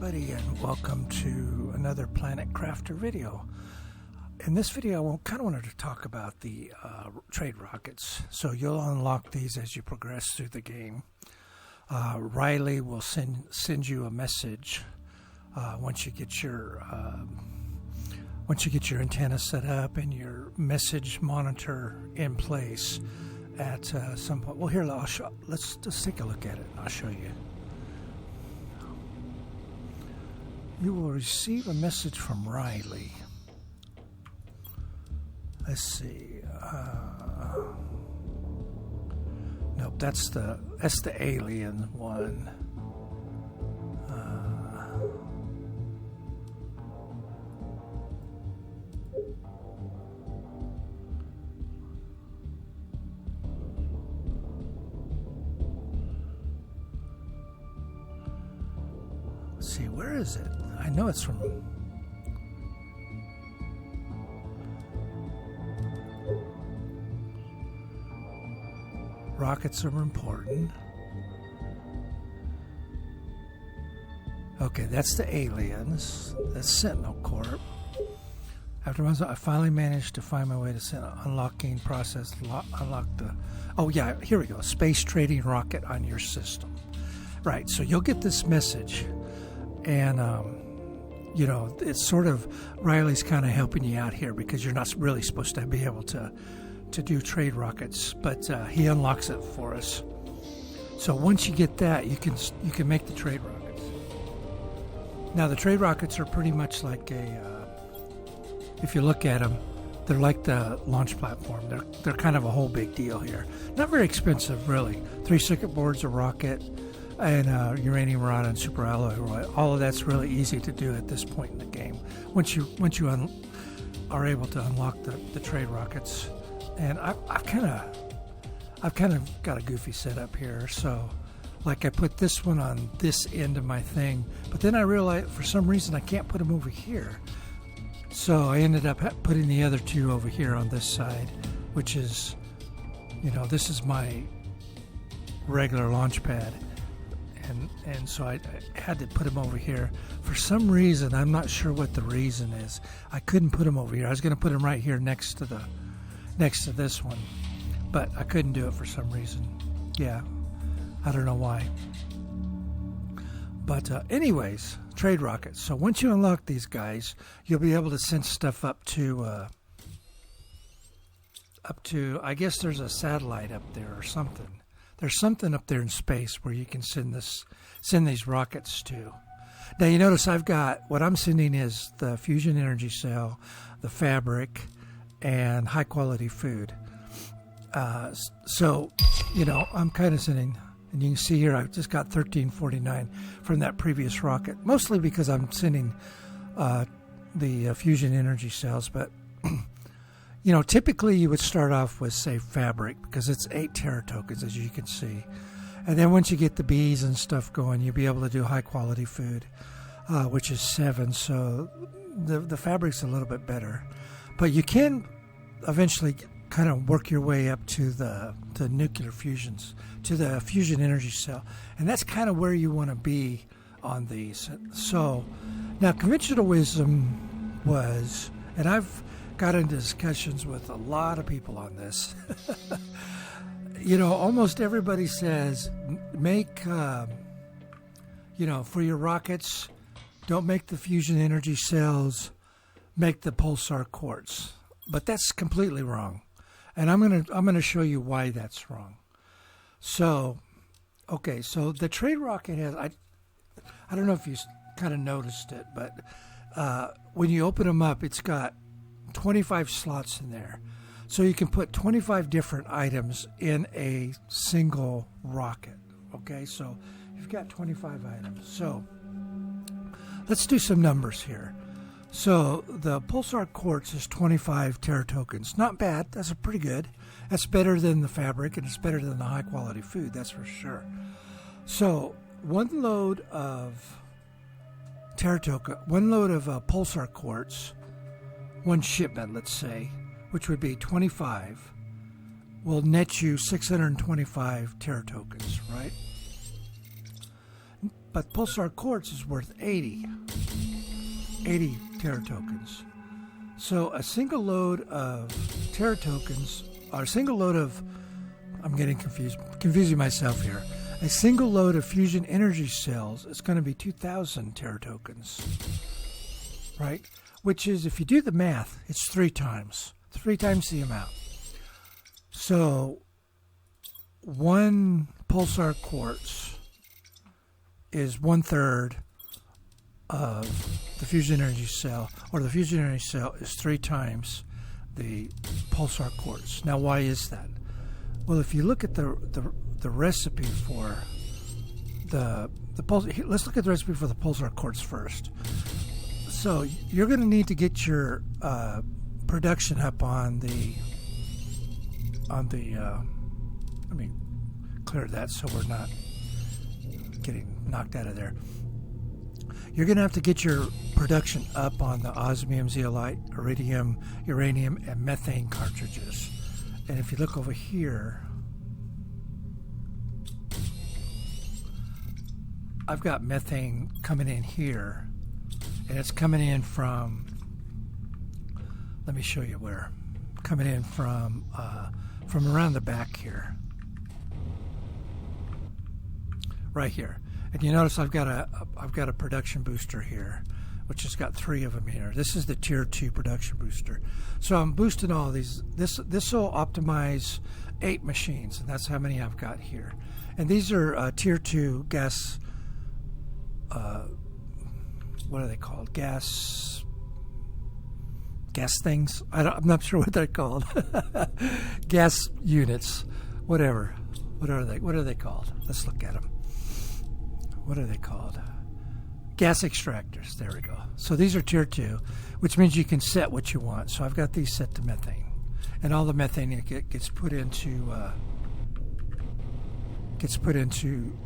everybody, and welcome to another Planet Crafter video. In this video, I kind of wanted to talk about the trade rockets. So you'll unlock these as you progress through the game. Riley will send you a message once you get your antenna set up and your message monitor in place at some point. Well, here, let's just take a look at it and I'll show you. You will receive a message from Riley. Let's see. Nope, that's the alien one. Let's see, where is it? I know it's from... Rockets are important. Okay, that's the aliens. That's Sentinel Corp. After months, I finally managed to find my way to unlocking process. Unlock the... Oh yeah, here we go. Space trading rocket on your system. Right, so you'll get this message. And, you know, it's sort of... Riley's kind of helping you out here because you're not really supposed to be able to do trade rockets, but he unlocks it for us. So once you get that, you can make the trade rockets. Now the trade rockets are pretty much like if you look at them, they're like the launch platform. They're kind of a whole big deal here. Not very expensive, really. 3 circuit boards, a rocket, and uranium rod and super alloy rod. All of that's really easy to do at this point in the game. Once you are able to unlock the trade rockets. And I've kind of got a goofy setup here. So, like, I put this one on this end of my thing, but then I realized for some reason I can't put them over here. So I ended up putting the other two over here on this side, which is, you know, this is my regular launch pad, and so I had to put them over here. For some reason, I'm not sure what the reason is. I couldn't put them over here. I was going to put them right here next to this one, but I couldn't do it for some reason. Yeah, I don't know why. But anyways, trade rockets. So once you unlock these guys, you'll be able to send stuff up to I guess there's a satellite up there or something. There's something up there in space where you can send these rockets to. Now you notice I've got, what I'm sending is the fusion energy cell, the fabric, and high quality food. So, you know, I'm kind of sending, and you can see here I've just got 1349 from that previous rocket, mostly because I'm sending the fusion energy cells. But you know, typically you would start off with, say, fabric, because it's 8 Terra tokens, as you can see, and then once you get the bees and stuff going, you'll be able to do high quality food, which is 7. So the fabric's a little bit better. But you can eventually kind of work your way up to the nuclear fusions, to the fusion energy cell. And that's kind of where you want to be on these. So now conventional wisdom was, and I've got into discussions with a lot of people on this, you know, almost everybody says make, you know, for your rockets, don't make the fusion energy cells, make the pulsar quartz. But that's completely wrong, and I'm gonna show you why that's wrong. So, okay, so the trade rocket has, I don't know if you kind of noticed it, but when you open them up, it's got 25 slots in there, so you can put 25 different items in a single rocket. Okay, so you've got 25 items. So let's do some numbers here. So the pulsar quartz is 25 Terra tokens. Not bad. That's pretty good. That's better than the fabric, and it's better than the high quality food. That's for sure. So one load of Terra token, one load of pulsar quartz, one shipment, let's say, which would be 25, will net you 625 Terra tokens, right? but pulsar quartz is worth 80 Terra tokens. So a single load of Terra tokens, or a single load of, I'm getting confusing myself here. A single load of fusion energy cells is going to be 2,000 Terra tokens, right? Which is, if you do the math, it's three times the amount. So one pulsar quartz is 1/3 of the fusion energy cell, or the fusion energy cell is 3 times the pulsar quartz. Now, why is that? Well, if you look at the recipe for the let's look at the recipe for the pulsar quartz first. So you're going to need to get your production up on the let me clear that so we're not getting knocked out of there. You're going to have to get your production up on the osmium, zeolite, iridium, uranium, and methane cartridges. And if you look over here, I've got methane coming in here, and it's coming in from, let me show you where, coming in from around the back here, right here. And you notice I've got a production booster here, which has got 3 of them here. This is the Tier 2 production booster. So I'm boosting all these. This will optimize 8 machines, and that's how many I've got here. And these are Tier 2 gas. What are they called? Gas things. I'm not sure what they're called. Gas units, whatever. What are they called? Let's look at them. What are they called? Gas extractors. There we go. So these are Tier 2, which means you can set what you want. So I've got these set to methane, and all the methane gets put into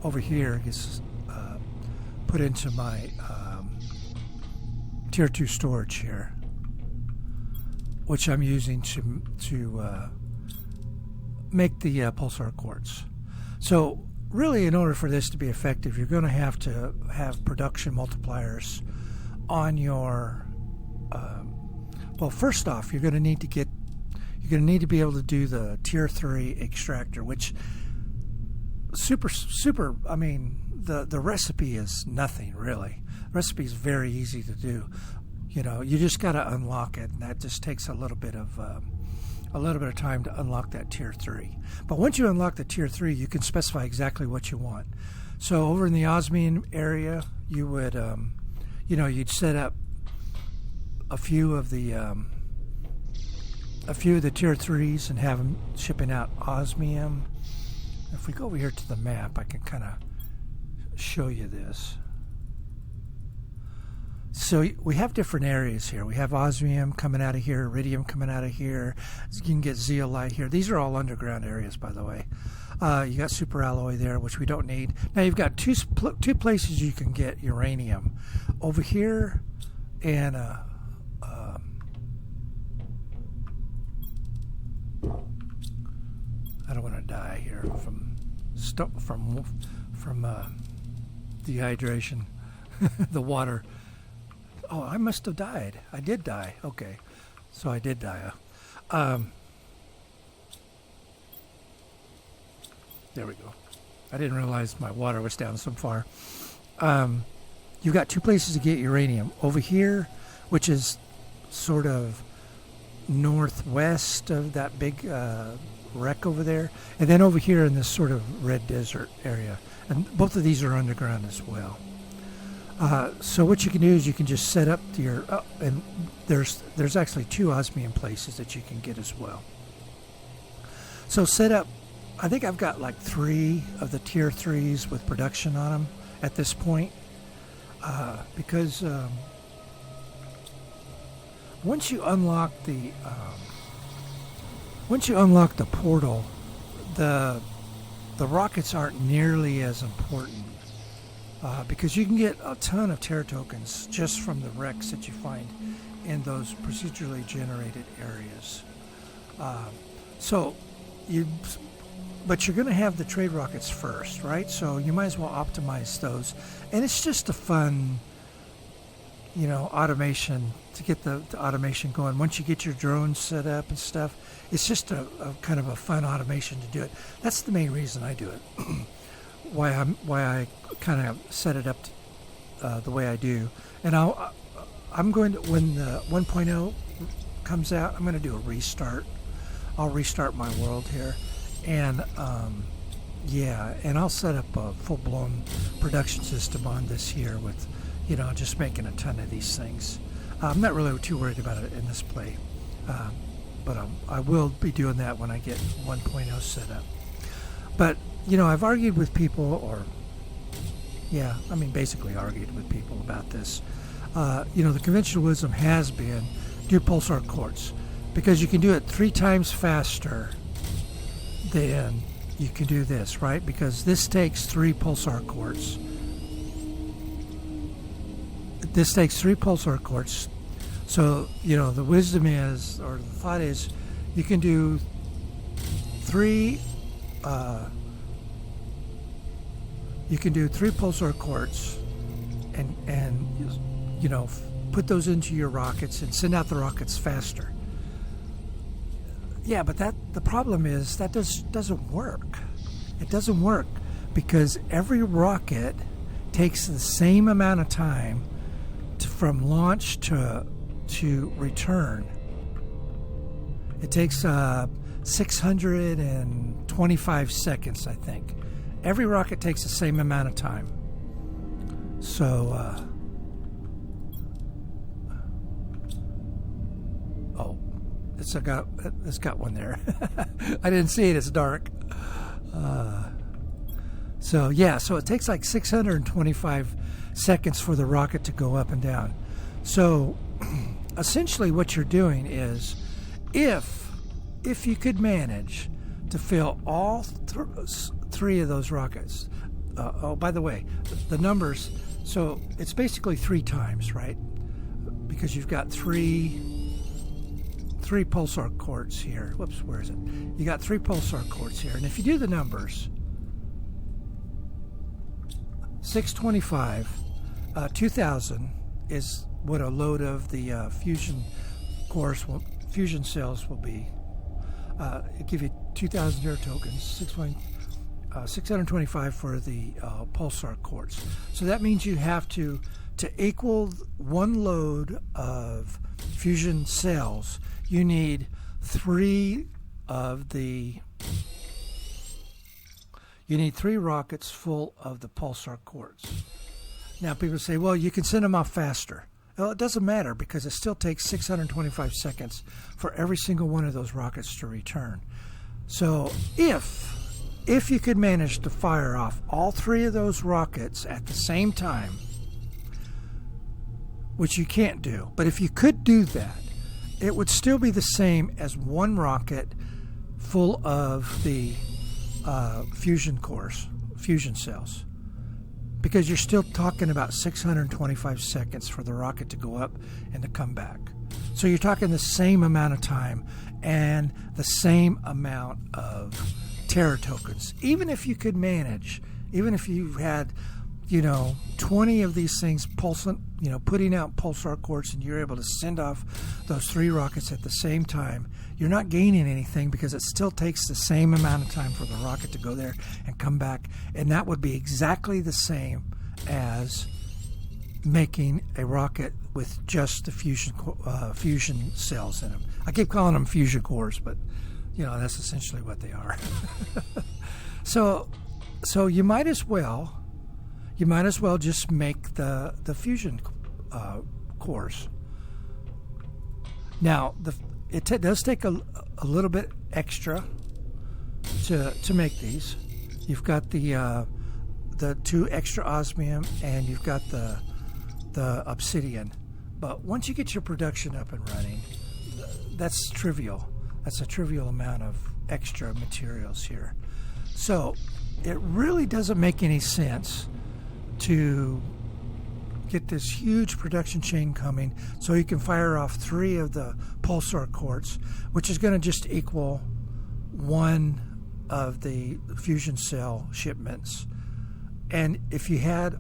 over here. Gets put into my Tier 2 storage here, which I'm using to make the pulsar quartz. So really, in order for this to be effective, you're going to have production multipliers on your. Well, first off, you're going to need to be able to do the Tier 3 extractor, which super. I mean, the recipe is nothing really. The recipe is very easy to do. You just got to unlock it, and that just takes a little bit of time to unlock that Tier 3. But once you unlock the Tier 3, you can specify exactly what you want. So over in the osmium area, you would, you'd set up a few of the Tier 3s and have them shipping out osmium. If we go over here to the map, I can kind of show you this. So we have different areas here. We have osmium coming out of here, iridium coming out of here. You can get zeolite here. These are all underground areas, by the way. You got superalloy there, which we don't need. Now you've got two places you can get uranium. Over here, and I don't want to die here from dehydration. The water. Oh, I must have died. I did die. Okay. So I did die. There we go. I didn't realize my water was down so far. You've got 2 places to get uranium. Over here, which is sort of northwest of that big wreck over there. And then over here in this sort of red desert area. And both of these are underground as well. So what you can do is you can just set up your, and there's actually 2 osmium places that you can get as well. So set up, I think I've got like 3 of the Tier 3s with production on them at this point, because once you unlock the portal, the rockets aren't nearly as important. Because you can get a ton of Terra tokens just from the wrecks that you find in those procedurally generated areas. So but you're going to have the trade rockets first, right? So you might as well optimize those. And it's just a fun, automation to get the automation going. Once you get your drones set up and stuff, it's just a kind of a fun automation to do it. That's the main reason I do it. why I kind of set it up the way I do. And I'm going to, when the 1.0 comes out, I'm going to do a restart. I'll restart my world here, and and I'll set up a full-blown production system on this here with, just making a ton of these things. I'm not really too worried about it in this play, but I will be doing that when I get 1.0 set up. But I've argued with people, basically argued with people about this. The conventional wisdom has been do pulsar quartz, because you can do it 3 times faster than you can do this, right? Because this takes 3 pulsar quartz. This takes 3 pulsar quartz. So, the wisdom is, or the thought is, you can do 3 pulsar quartz and put those into your rockets and send out the rockets faster. Yeah, but the problem is that doesn't work. It doesn't work because every rocket takes the same amount of time from launch to return. It takes 625 seconds, I think. Every rocket takes the same amount of time. So, it's got one there. I didn't see it. It's dark. So it takes like 625 seconds for the rocket to go up and down. So essentially what you're doing is, if you could manage to fill all 3 of those rockets. By the way, the numbers, so it's basically 3 times, right? Because you've got 3 pulsar quartz here. Whoops, where is it? You got 3 pulsar quartz here. And if you do the numbers, 625, 2000 is what a load of the fusion cells will be. It give you 2,000 zero tokens, 625 for the pulsar quartz. So that means you have to equal 1 load of fusion cells, you need 3 rockets full of the pulsar quartz. Now people say, well, you can send them off faster. Well, it doesn't matter because it still takes 625 seconds for every single one of those rockets to return. So if you could manage to fire off all 3 of those rockets at the same time, which you can't do, but if you could do that, it would still be the same as 1 rocket full of the fusion cells, because you're still talking about 625 seconds for the rocket to go up and to come back. So you're talking the same amount of time and the same amount of Terra tokens. Even if you could manage, even if you had 20 of these things putting out pulsar quartz, and you're able to send off those 3 rockets at the same time, you're not gaining anything because it still takes the same amount of time for the rocket to go there and come back. And that would be exactly the same as making a rocket with just the fusion cells in them. I keep calling them fusion cores, but that's essentially what they are. So you might as well just make the fusion cores. Now it does take a little bit extra to make these. You've got the 2 extra osmium, and you've got the obsidian. But once you get your production up and running, that's trivial. That's a trivial amount of extra materials here. So it really doesn't make any sense to get this huge production chain coming so you can fire off 3 of the pulsar quartz, which is going to just equal 1 of the fusion cell shipments. And if you had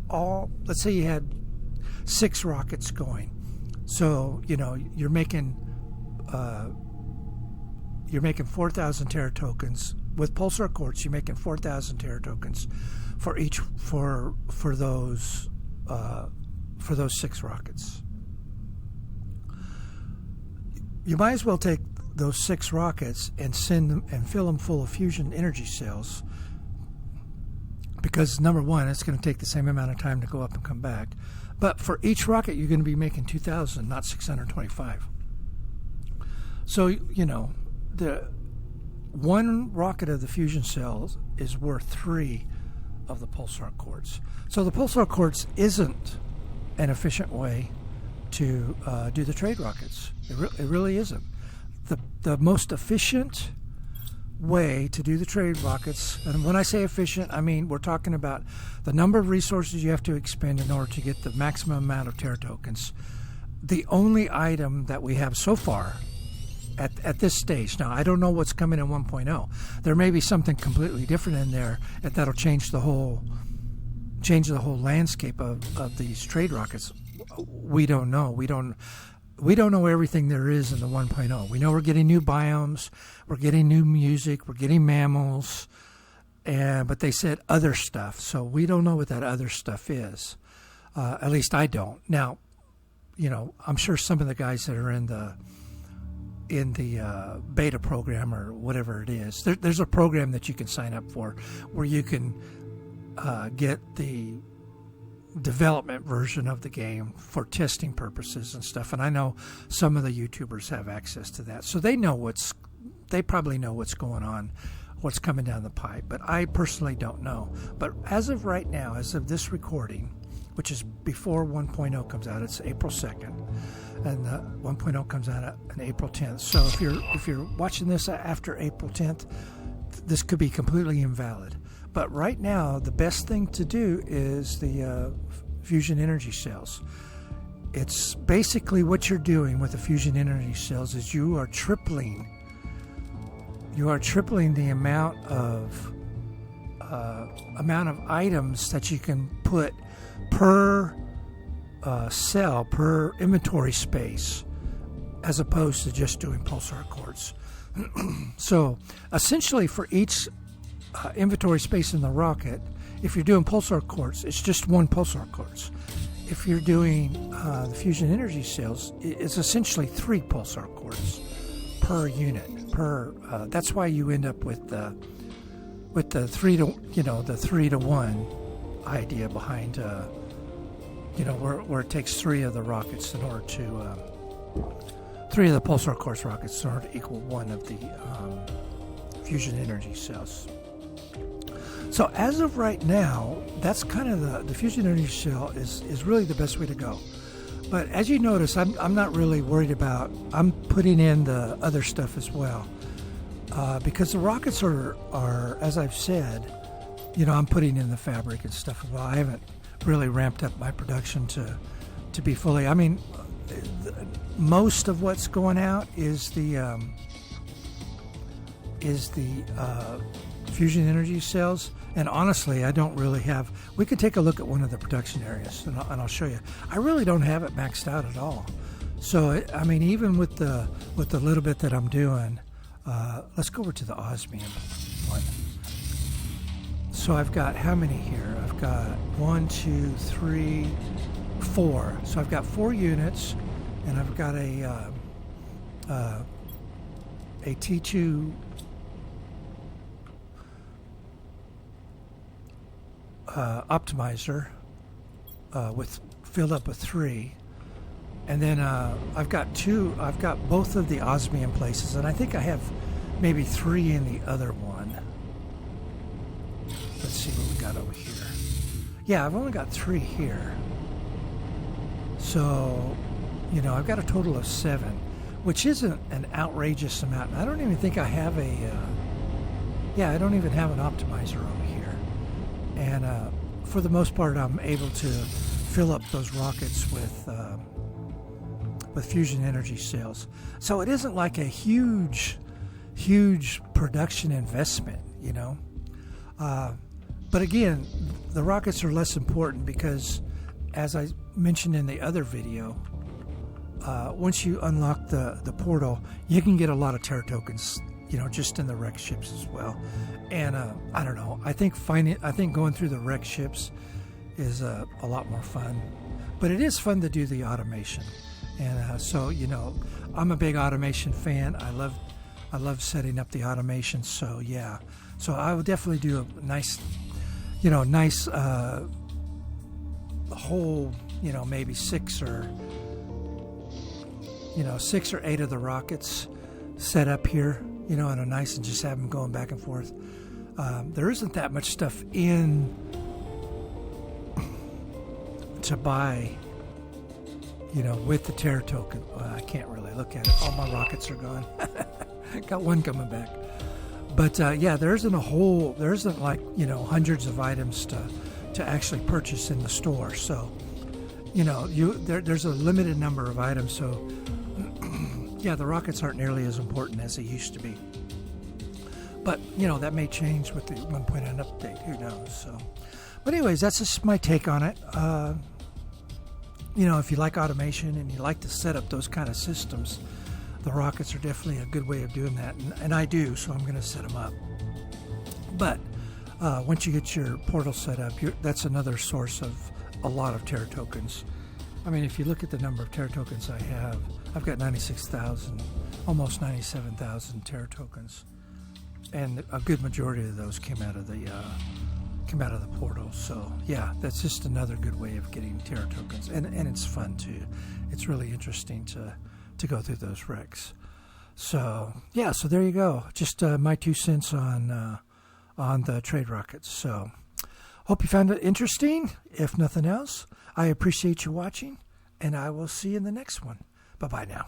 let's say you had 6 rockets going, so you're making 4,000 teratokens with pulsar quartz. You're making 4,000 teratokens for each for those 6 rockets. You might as well take those 6 rockets and send them and fill them full of fusion energy cells, because number one, it's going to take the same amount of time to go up and come back. But for each rocket, you're going to be making 2,000, not 625. So, the one rocket of the fusion cells is worth 3 of the pulsar quartz. So the pulsar quartz isn't an efficient way to do the trade rockets. It really isn't. The most efficient way to do the trade rockets, and when I say efficient, I mean we're talking about the number of resources you have to expend in order to get the maximum amount of teratokens. The only item that we have so far at this stage, now I don't know what's coming in 1.0. There may be something completely different in there that'll change the whole landscape of these trade rockets. We don't know. We don't know everything there is in the 1.0. We know we're getting new biomes, we're getting new music, we're getting mammals, but they said other stuff. So we don't know what that other stuff is. At least I don't. Now, I'm sure some of the guys that are in the beta program or whatever it is, there's a program that you can sign up for where you can get the development version of the game for testing purposes and stuff. And I know some of the YouTubers have access to that, so they probably know what's going on, what's coming down the pipe. But I personally don't know. But as of right now, as of this recording, which is before 1.0 comes out, it's April 2nd, and 1.0 comes out on April 10th. So if you're watching this after April 10th, this could be completely invalid. But right now, the best thing to do is the fusion energy cells. It's basically what you're doing with the fusion energy cells is you are tripling the amount of items that you can put per cell, per inventory space, as opposed to just doing pulsar quartz. So essentially, for each inventory space in the rocket, if you're doing pulsar quartz, it's just one pulsar quartz. If you're doing the fusion energy cells, it's essentially 3 pulsar quartz per unit. That's why you end up with the 3 to 1 idea behind where it takes 3 of the rockets in order to 3 of the pulsar quartz rockets in order to equal 1 of the fusion energy cells. So as of right now, that's kind of the fusion energy cell is really the best way to go. But as you notice, I'm not really worried about. I'm putting in the other stuff as well, because the rockets are as I've said, I'm putting in the fabric and stuff as well. I haven't really ramped up my production to be fully. I mean, most of what's going out is the fusion energy cells. And honestly, I don't really have. We could take a look at one of the production areas, and I'll show you. I really don't have it maxed out at all. So I mean, even with the little bit that I'm doing, let's go over to the osmium one. So I've got how many here? I've got 1, 2, 3, 4. So I've got 4 units, and I've got a T2. Optimizer filled up with 3, and then I've got both of the osmium places, and I think I have maybe 3 in the other one. Let's see what we got over here. Yeah, I've only got 3 here, so I've got a total of 7, which isn't an outrageous amount. I don't even think I have I don't even have an optimizer over here. And for the most part, I'm able to fill up those rockets with fusion energy cells. So it isn't like a huge huge production investment, you know. But again, the rockets are less important because, as I mentioned in the other video, once you unlock the portal, you can get a lot of Terra tokens, you know, just in the wreck ships as well. And I don't know. I think going through the wreck ships is a lot more fun. But it is fun to do the automation. And so, you know, I'm a big automation fan. I love setting up the automation. So yeah. So I would definitely do a nice whole, you know, maybe 6 or 8 of the rockets set up here, you know, and and just have them going back and forth. There isn't that much stuff in to buy, you know, with the Terra token. I can't really look at it. All my rockets are gone. Got one coming back. But yeah, there isn't like, you know, hundreds of items to actually purchase in the store. So, you know, there's a limited number of items. So, yeah, the rockets aren't nearly as important as they used to be. But, you know, that may change with the 1.0 update. Who knows? So, but anyways, that's just my take on it. You know, if you like automation and you like to set up those kind of systems, the rockets are definitely a good way of doing that, and I do, so I'm going to set them up. But once you get your portal set up, that's another source of a lot of Terra tokens. I mean, if you look at the number of Terra tokens I have, I've got 96,000, almost 97,000 Terra tokens, and a good majority of those came out of the portal. So yeah, that's just another good way of getting Terra tokens, and it's fun too. It's really interesting to go through those wrecks. So yeah, so there you go. Just my 2 cents on the trade rockets. So hope you found it interesting. If nothing else, I appreciate you watching, and I will see you in the next one. Bye bye now.